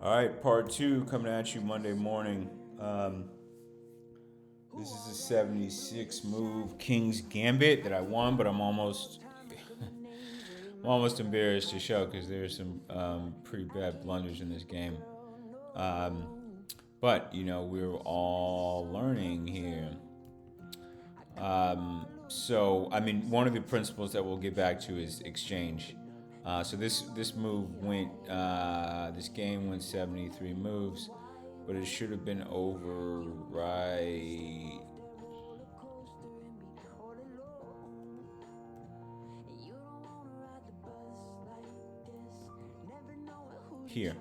All right, part two coming at you Monday morning. This is a 76 move King's Gambit that I won, but I'm almost embarrassed to show because there's some pretty bad blunders in this game. Um, but we're all learning here. One of the principles that we'll get back to is exchange. So this move went, this game went 73 moves, but it should have been over right here.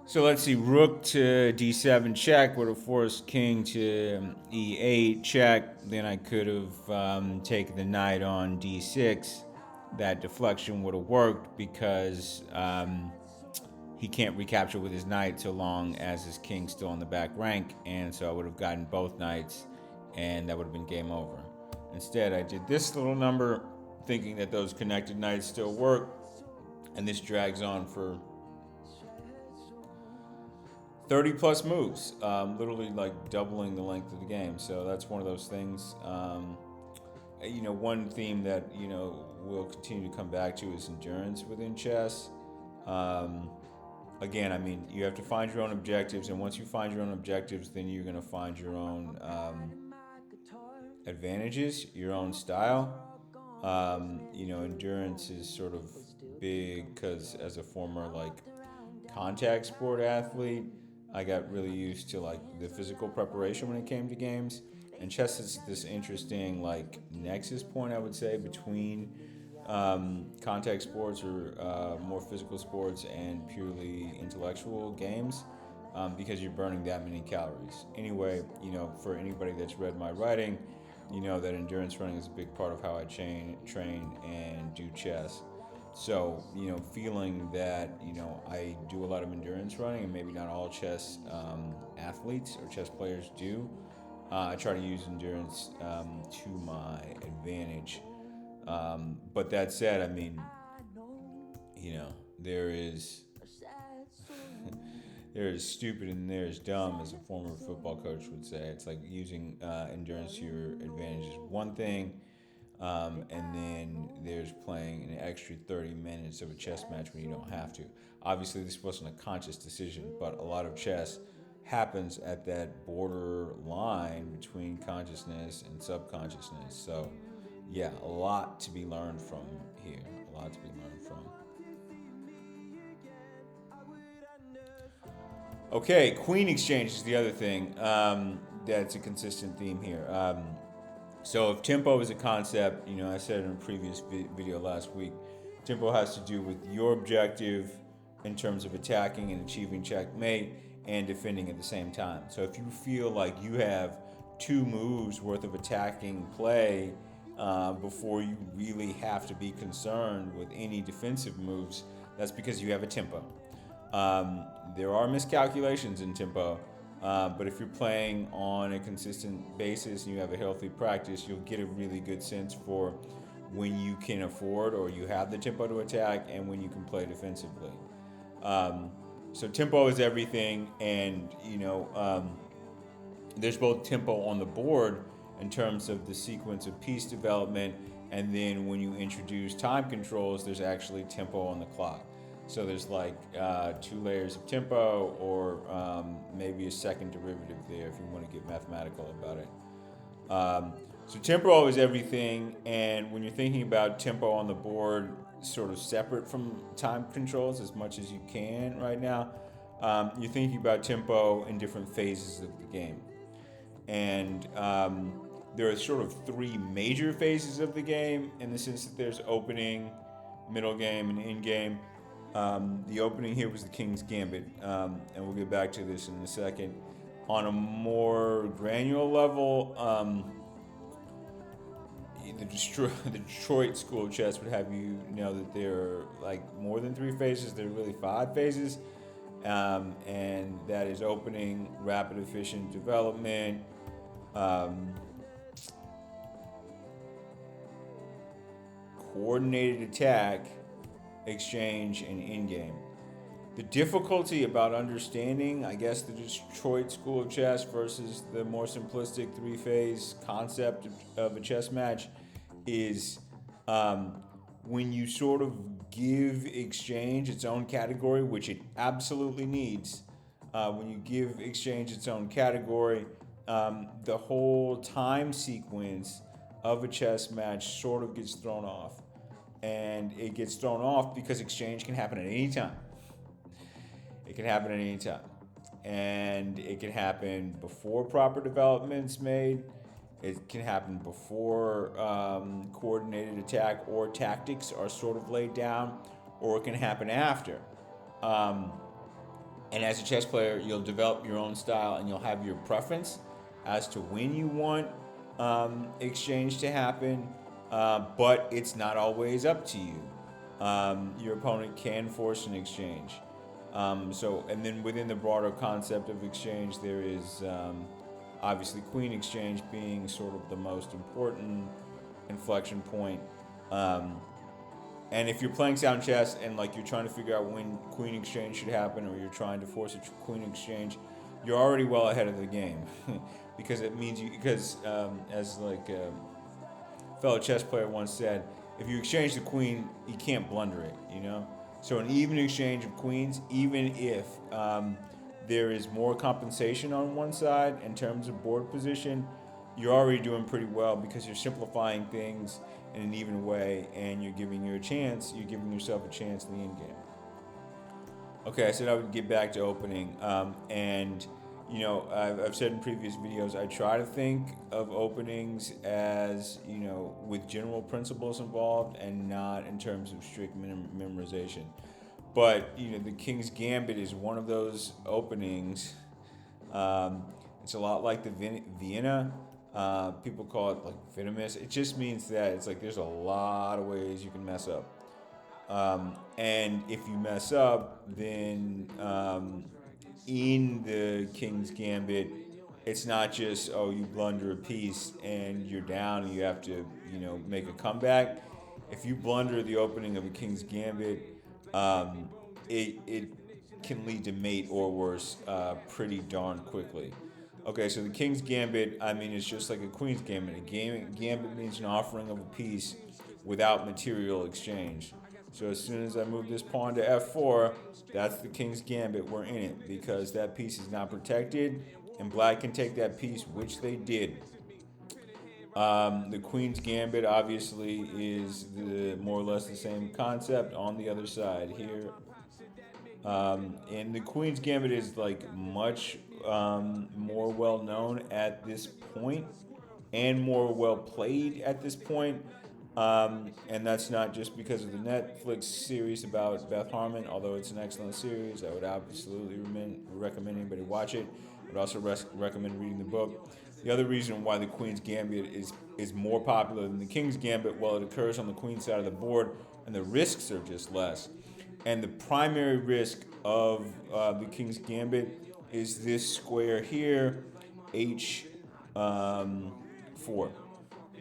So let's see, rook to d7 check would have forced king to e8 check. Then I could have taken the knight on d6. That deflection would have worked because he can't recapture with his knight so long as his king's still in the back rank, and so I would have gotten both knights, and that would have been game over. Instead, I did this little number, thinking that those connected knights still work, and this drags on for 30 plus moves, literally like doubling the length of the game. So that's one of those things. One theme that we'll continue to come back to is endurance within chess. Um, Again, I mean, you have to find your own objectives, and once you find your own objectives, then you're going to find your own advantages, your own style. Endurance is sort of big because as a former like contact sport athlete, I got really used to like the physical preparation when it came to games. And chess is this interesting like nexus point, I would say, between contact sports or more physical sports and purely intellectual games, because you're burning that many calories. Anyway, for anybody that's read my writing, you know that endurance running is a big part of how I train, and do chess. So, feeling that, I do a lot of endurance running, and maybe not all chess athletes or chess players do, I try to use endurance to my advantage. But that said, I mean, there is there is stupid and there is dumb, as a former football coach would say. It's like using endurance to your advantage is one thing, and then there's playing an extra 30 minutes of a chess match when you don't have to. Obviously, this wasn't a conscious decision, but a lot of chess happens at that border line between consciousness and subconsciousness. So, yeah, a lot to be learned from here. A lot to be learned from. Okay, Queen Exchange is the other thing that's a consistent theme here. So if tempo is a concept, I said in a previous video last week, tempo has to do with your objective in terms of attacking and achieving checkmate and defending at the same time. So if you feel like you have two moves worth of attacking play before you really have to be concerned with any defensive moves, that's because you have a tempo. There are miscalculations in tempo, but if you're playing on a consistent basis and you have a healthy practice, you'll get a really good sense for when you can afford or you have the tempo to attack and when you can play defensively. Um, so tempo is everything, and there's both tempo on the board in terms of the sequence of piece development, and then when you introduce time controls, there's actually tempo on the clock. So there's like two layers of tempo, or maybe a second derivative there if you want to get mathematical about it. So tempo is everything, and when you're thinking about tempo on the board, sort of separate from time controls as much as you can right now, you're thinking about tempo in different phases of the game. And there are sort of three major phases of the game in the sense that there's opening, middle game, and end game. The opening here was the King's Gambit, and we'll get back to this in a second. On a more granular level, the Detroit School of Chess would have you know that there are like more than three phases. There are really five phases, and that is opening, rapid, efficient development, um, coordinated attack, exchange, and endgame. The difficulty about understanding, I guess, the Detroit School of Chess versus the more simplistic three-phase concept of a chess match is um, when you sort of give exchange its own category, which it absolutely needs. When you give exchange its own category, the whole time sequence of a chess match sort of gets thrown off. And it gets thrown off because exchange can happen at any time. It can happen at any time. And it can happen before proper development's made. It can happen before coordinated attack or tactics are sort of laid down, or it can happen after. Um, and as a chess player, you'll develop your own style and you'll have your preference as to when you want exchange to happen, but it's not always up to you. Your opponent can force an exchange. And then within the broader concept of exchange, there is obviously queen exchange being sort of the most important inflection point. Um, and if you're playing sound chess and like you're trying to figure out when queen exchange should happen, or you're trying to force a queen exchange, you're already well ahead of the game, because it means as like a fellow chess player once said, if you exchange the queen, you can't blunder it. So an even exchange of queens, even if there is more compensation on one side in terms of board position, you're already doing pretty well because you're simplifying things in an even way, and you're giving yourself a chance in the end game. Okay, I said I would get back to opening, and I've said in previous videos, I try to think of openings as with general principles involved and not in terms of strict memorization. But the King's Gambit is one of those openings. Um, it's a lot like the Vienna. People call it like venomous. It just means that it's like there's a lot of ways you can mess up. And if you mess up, then in the King's Gambit, it's not just, oh, you blunder a piece and you're down and you have to make a comeback. If you blunder the opening of a King's Gambit, it can lead to mate or worse pretty darn quickly. Okay, so the King's Gambit, I mean, it's just like a Queen's Gambit. Gambit means an offering of a piece without material exchange. So as soon as I move this pawn to f4, that's the King's Gambit. We're in it because that piece is not protected, and black can take that piece, which they did. The Queen's Gambit obviously is more or less the same concept on the other side here. And the Queen's Gambit is like much more well known at this point and more well played at this point. And that's not just because of the Netflix series about Beth Harmon, although it's an excellent series. I would absolutely recommend anybody watch it. I would also recommend reading the book. The other reason why the Queen's Gambit is more popular than the King's Gambit, well, it occurs on the Queen's side of the board, and the risks are just less. And the primary risk of the King's Gambit is this square here, h4.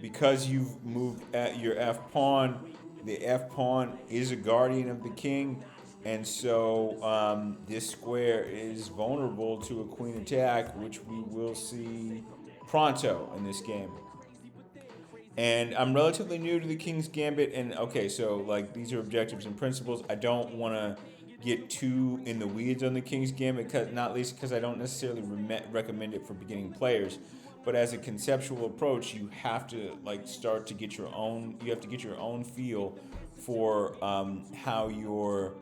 Because you've moved at your f pawn, the f pawn is a guardian of the king, and so this square is vulnerable to a queen attack, which we will see pronto in this game. And I'm relatively new to the King's Gambit, and okay, so like these are objectives and principles. I don't want to get too in the weeds on the King's Gambit, not least because I don't necessarily recommend it for beginning players. But as a conceptual approach, you have to like start to get your own. You have to get your own feel for how your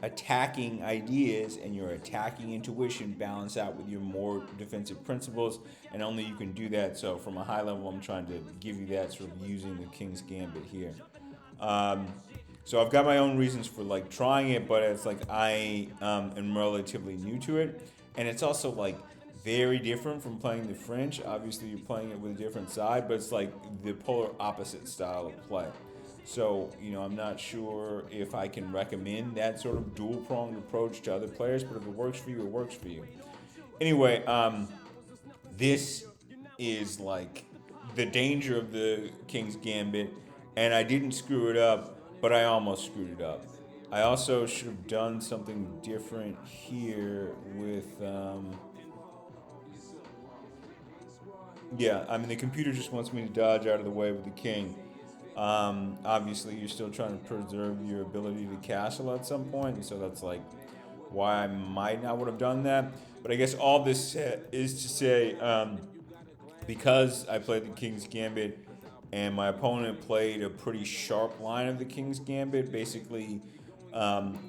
attacking ideas and your attacking intuition balance out with your more defensive principles, and only you can do that. So from a high level, I'm trying to give you that sort of using the King's Gambit here. So I've got my own reasons for like trying it, but it's like I am relatively new to it, and it's also like very different from playing the French. Obviously, you're playing it with a different side, but it's like the polar opposite style of play. So, I'm not sure if I can recommend that sort of dual-pronged approach to other players, but if it works for you, it works for you. Anyway, this is like the danger of the King's Gambit, and I didn't screw it up, but I almost screwed it up. I also should have done something different here with. Yeah, I mean, the computer just wants me to dodge out of the way with the king. Obviously, you're still trying to preserve your ability to castle at some point, and so that's like why I might not would have done that. But I guess all this is to say, because I played the King's Gambit and my opponent played a pretty sharp line of the King's Gambit, basically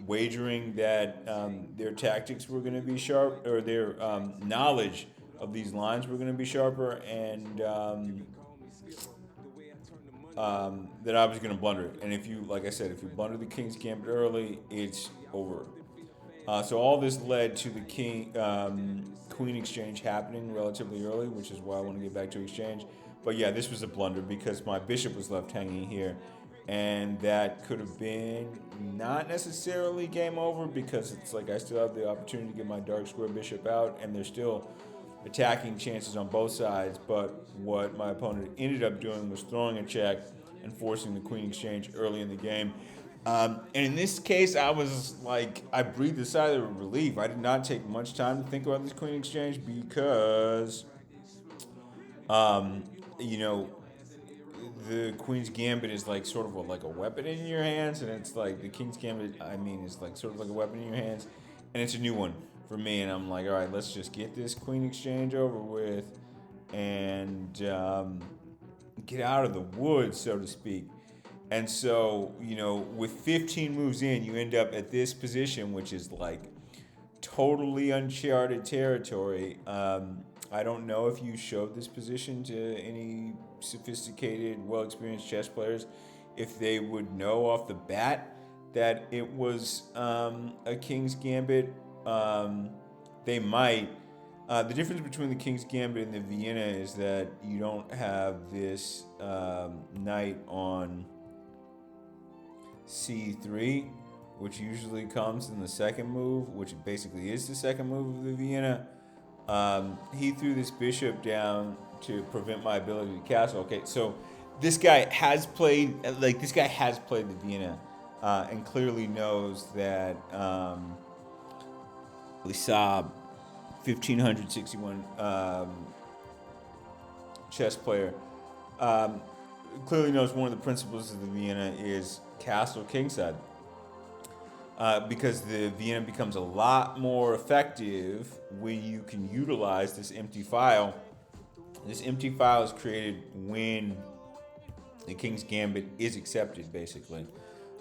wagering that their tactics were going to be sharp, or their knowledge of these lines were going to be sharper, and that I was going to blunder it. And if you, like I said, if you blunder the King's Gambit early, it's over. So all this led to the king queen exchange happening relatively early, which is why I want to get back to exchange. But yeah, this was a blunder because my bishop was left hanging here, and that could have been not necessarily game over because it's like I still have the opportunity to get my dark square bishop out, and there's still attacking chances on both sides. But what my opponent ended up doing was throwing a check and forcing the queen exchange early in the game. And in this case, I was like, I breathed a sigh of relief. I did not take much time to think about this queen exchange because, um, you know, the queen's gambit is like sort of like a weapon in your hands, and it's like the king's gambit. I mean, is like sort of like a weapon in your hands, and it's a new one for me. And I'm like, all right, let's just get this queen exchange over with, and get out of the woods, so to speak. And so, with 15 moves in, you end up at this position, which is like totally uncharted territory. I don't know if you showed this position to any sophisticated, well experienced chess players, if they would know off the bat that it was a King's Gambit. They might. The difference between the King's Gambit and the Vienna is that you don't have this knight on c3, which usually comes in the second move, which basically is the second move of the Vienna. He threw this bishop down to prevent my ability to castle. Okay, so this guy has played the Vienna, and clearly knows that Lisab, 1561 chess player, clearly knows one of the principles of the Vienna is castle kingside. Because the Vienna becomes a lot more effective when you can utilize this empty file. This empty file is created when the King's Gambit is accepted, basically.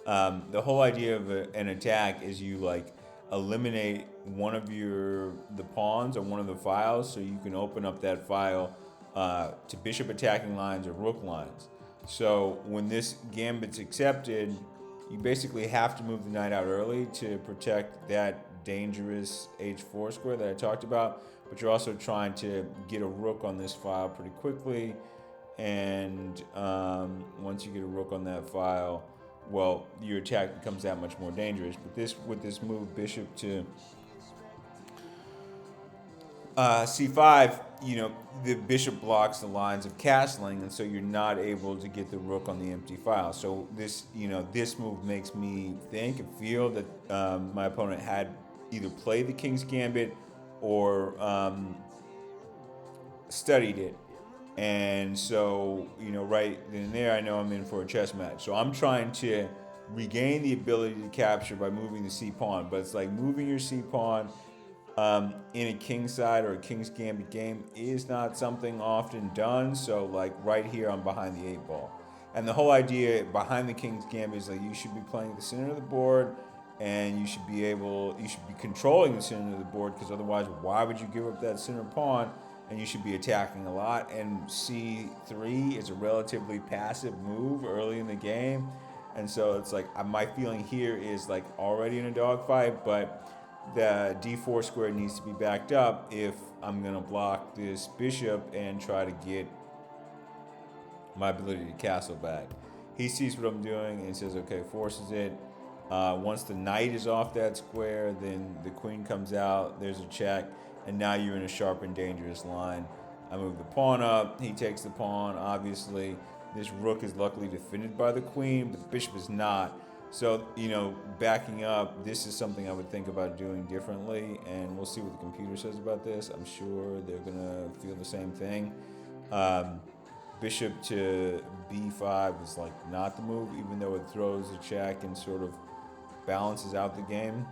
The whole idea of an attack is you like eliminate one of the pawns or one of the files, so you can open up that file to bishop attacking lines or rook lines. So when this gambit's accepted, you basically have to move the knight out early to protect that dangerous h4 square that I talked about, but you're also trying to get a rook on this file pretty quickly, and once you get a rook on that file, well, your attack becomes that much more dangerous. But with this move, bishop to c5, the bishop blocks the lines of castling, and so you're not able to get the rook on the empty file. So this move makes me think and feel that my opponent had either played the King's Gambit or studied it. And so, right then and there, I know I'm in for a chess match. So I'm trying to regain the ability to capture by moving the c pawn, but it's like moving your c pawn in a king side or a King's Gambit game is not something often done. So like right here, I'm behind the 8 ball. And the whole idea behind the King's Gambit is like you should be playing at the center of the board, and you should be controlling the center of the board, because otherwise, why would you give up that center pawn? And you should be attacking a lot. And c3 is a relatively passive move early in the game. And so it's like my feeling here is like already in a dogfight, but the d4 square needs to be backed up if I'm going to block this bishop and try to get my ability to castle back. He sees what I'm doing and says, okay, forces it. Once the knight is off that square, then the queen comes out, there's a check, and now you're in a sharp and dangerous line. I move the pawn up, he takes the pawn, obviously. This rook is luckily defended by the queen, but the bishop is not. So, backing up, this is something I would think about doing differently, and we'll see what the computer says about this. I'm sure they're going to feel the same thing. Um, Bishop to b5 is like not the move, even though it throws a check and sort of balances out the game.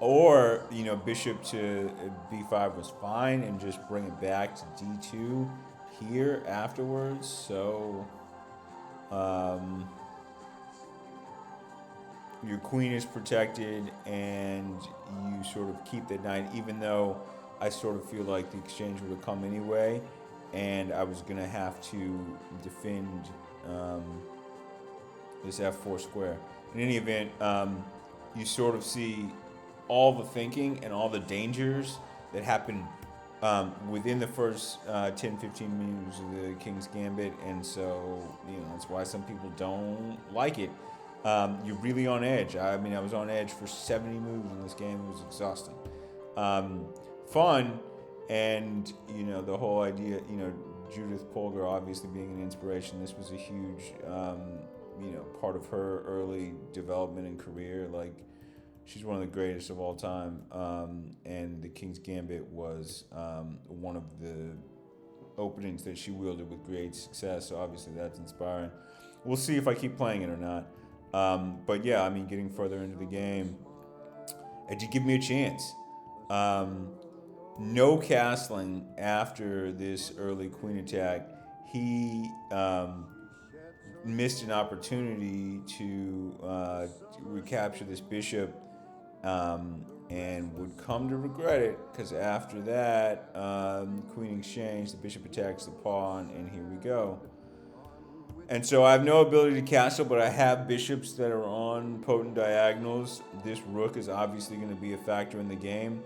Or, bishop to b5 was fine and just bring it back to d2 here afterwards. So, um, your queen is protected and you sort of keep that knight, even though I sort of feel like the exchange would have come anyway and I was going to have to defend this f4 square. In any event, you sort of see all the thinking and all the dangers that happen within the first 10-15 minutes of the King's Gambit, and so that's why some people don't like it. You're really on edge. I mean, I was on edge for 70 moves in this game. It was exhausting. Fun, and the whole idea. Judith Polgar obviously being an inspiration. This was a huge, part of her early development and career. Like, she's one of the greatest of all time, and the King's Gambit was one of the openings that she wielded with great success. So obviously that's inspiring. We'll see if I keep playing it or not. But yeah, I mean, getting further into the game, it did give me a chance. No castling after this early queen attack. He missed an opportunity to recapture this bishop, and would come to regret it, because after that, queen exchange, the bishop attacks the pawn, and here we go. And so I have no ability to castle, but I have bishops that are on potent diagonals. This rook is obviously going to be a factor in the game.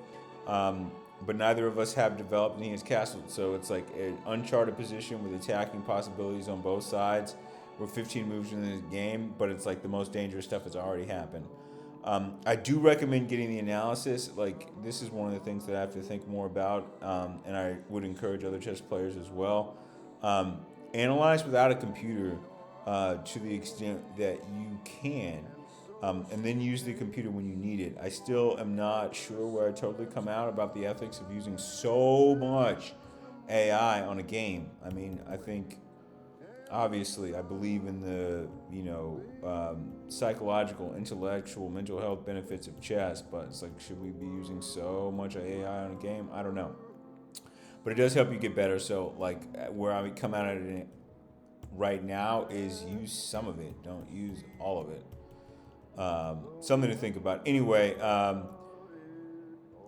But neither of us have developed, and he has castled. So it's like an uncharted position with attacking possibilities on both sides. We're 15 moves into the game, but it's like the most dangerous stuff has already happened. I do recommend getting the analysis. Like, this is one of the things that I have to think more about, and I would encourage other chess players as well. Analyze without a computer to the extent that you can, and then use the computer when you need it. I still am not sure where I totally come out about the ethics of using so much AI on a game. I mean, I think, obviously, I believe in the psychological, intellectual, mental health benefits of chess, but it's like, should we be using so much AI on a game? I don't know. But it does help you get better. So, like, where I come out at it right now is use some of it. Don't use all of it. Something to think about. Anyway,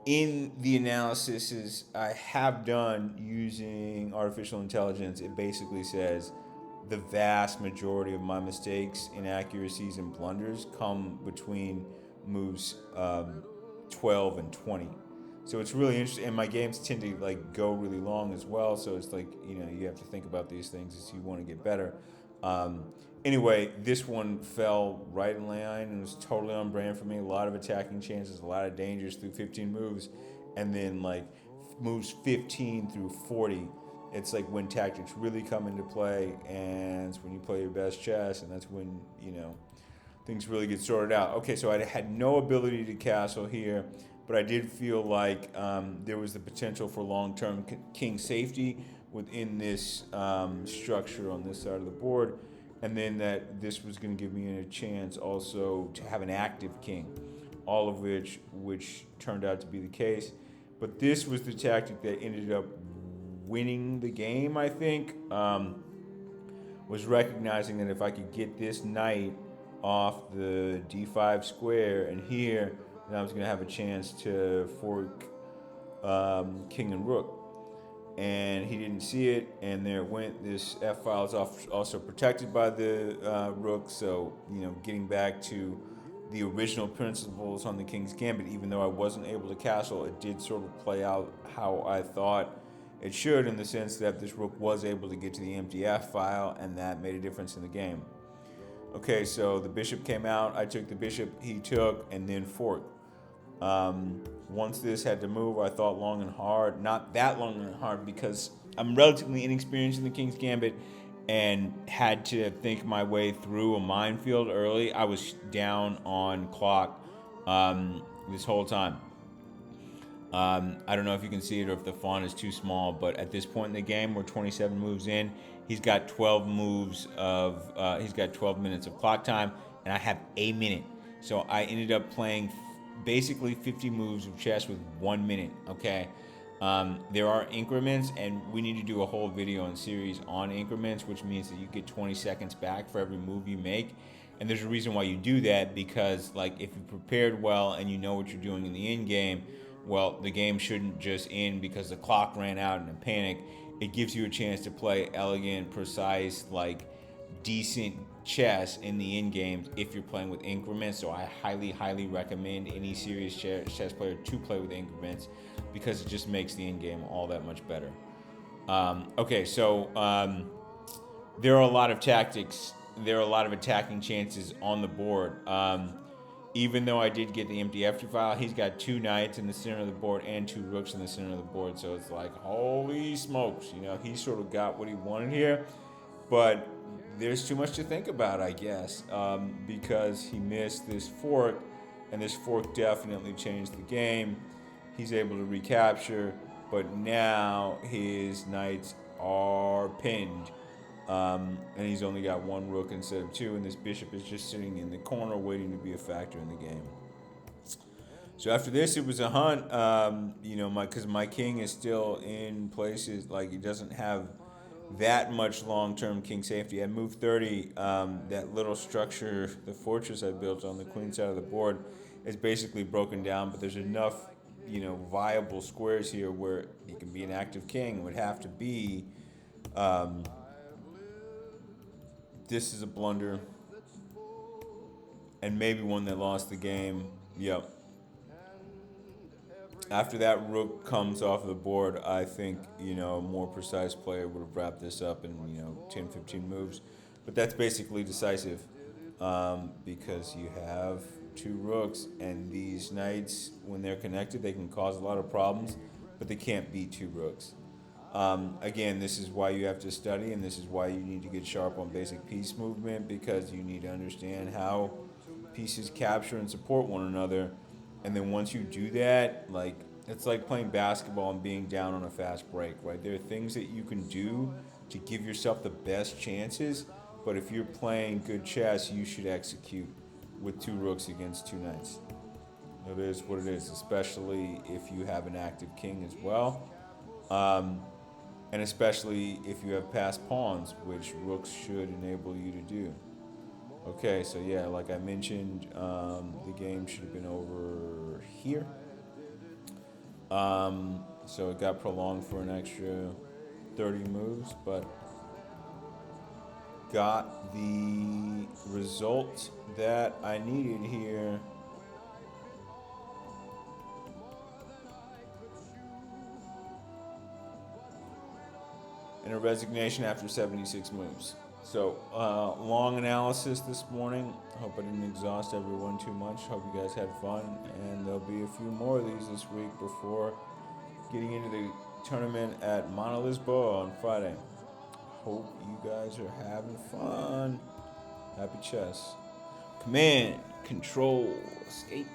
in the analysis I have done using artificial intelligence, it basically says the vast majority of my mistakes, inaccuracies, and blunders come between moves 12 and 20. So it's really interesting, and my games tend to like go really long as well. So it's like, you have to think about these things as you want to get better. Anyway, this one fell right in line and was totally on brand for me. A lot of attacking chances, a lot of dangers through 15 moves, and then like moves 15 through 40. It's like when tactics really come into play, and it's when you play your best chess, and that's when things really get sorted out. Okay, so I had no ability to castle here, but I did feel like there was the potential for long-term king safety within this structure on this side of the board, and then that this was going to give me a chance also to have an active king, all of which turned out to be the case. But this was the tactic that ended up winning the game, I think, was recognizing that if I could get this knight off the d5 square and here, then I was going to have a chance to fork king and rook. And he didn't see it, and there it went. This f file is also protected by the rook, so getting back to the original principles on the King's Gambit, even though I wasn't able to castle, it did sort of play out how I thought it should, in the sense that this rook was able to get to the empty f file, and that made a difference in the game. Okay, so the bishop came out, I took the bishop, he took, and then forked. Once this had to move, I thought long and hard. Not that long and hard, because I'm relatively inexperienced in the King's Gambit, and had to think my way through a minefield early. I was down on clock this whole time. I don't know if you can see it or if the font is too small, but at this point in the game, we're 27 moves in. He's got 12 he's got 12 minutes of clock time, and I have a minute. So I ended up playing basically 50 moves of chess with 1 minute. Okay. There are increments, and we need to do a whole video and series on increments, which means that you get 20 seconds back for every move you make. And there's a reason why you do that, because like if you prepared well and you know what you're doing in the end game, well, the game shouldn't just end because the clock ran out in a panic. It gives you a chance to play elegant, precise, like decent chess in the end games if you're playing with increments. So I highly recommend any serious chess player to play with increments, because it just makes the end game all that much better. Okay, so there are a lot of tactics. There are a lot of attacking chances on the board. Even though I did get the empty F2 file, he's got 2 knights in the center of the board and 2 rooks in the center of the board. So it's like, holy smokes, he sort of got what he wanted here. But there's too much to think about, I guess, because he missed this fork, and this fork definitely changed the game. He's able to recapture, but now his knights are pinned. And he's only got 1 rook instead of 2, and this bishop is just sitting in the corner waiting to be a factor in the game. So after this, it was a hunt, because my king is still in places, like he doesn't have that much long-term king safety. At move 30, that little structure, the fortress I built on the queen side of the board, is basically broken down, but there's enough, viable squares here where he can be an active king. It would have to be... this is a blunder, and maybe one that lost the game. Yep. After that rook comes off the board, I think, a more precise player would have wrapped this up in, 10, 15 moves. But that's basically decisive, because you have 2 rooks, and these knights, when they're connected, they can cause a lot of problems, but they can't beat 2 rooks. Again, this is why you have to study, and this is why you need to get sharp on basic piece movement, because you need to understand how pieces capture and support one another. And then once you do that, like, it's like playing basketball and being down on a fast break, right? There are things that you can do to give yourself the best chances, but if you're playing good chess, you should execute with 2 rooks against 2 knights. It is what it is, especially if you have an active king as well. And especially if you have passed pawns, which rooks should enable you to do. Okay, so yeah, like I mentioned, the game should have been over here. So it got prolonged for an extra 30 moves, but got the result that I needed here. And a resignation after 76 moves. So, long analysis this morning. Hope I didn't exhaust everyone too much. Hope you guys had fun. And there'll be a few more of these this week before getting into the tournament at Monte Lisboa on Friday. Hope you guys are having fun. Happy chess. Command, control, escape.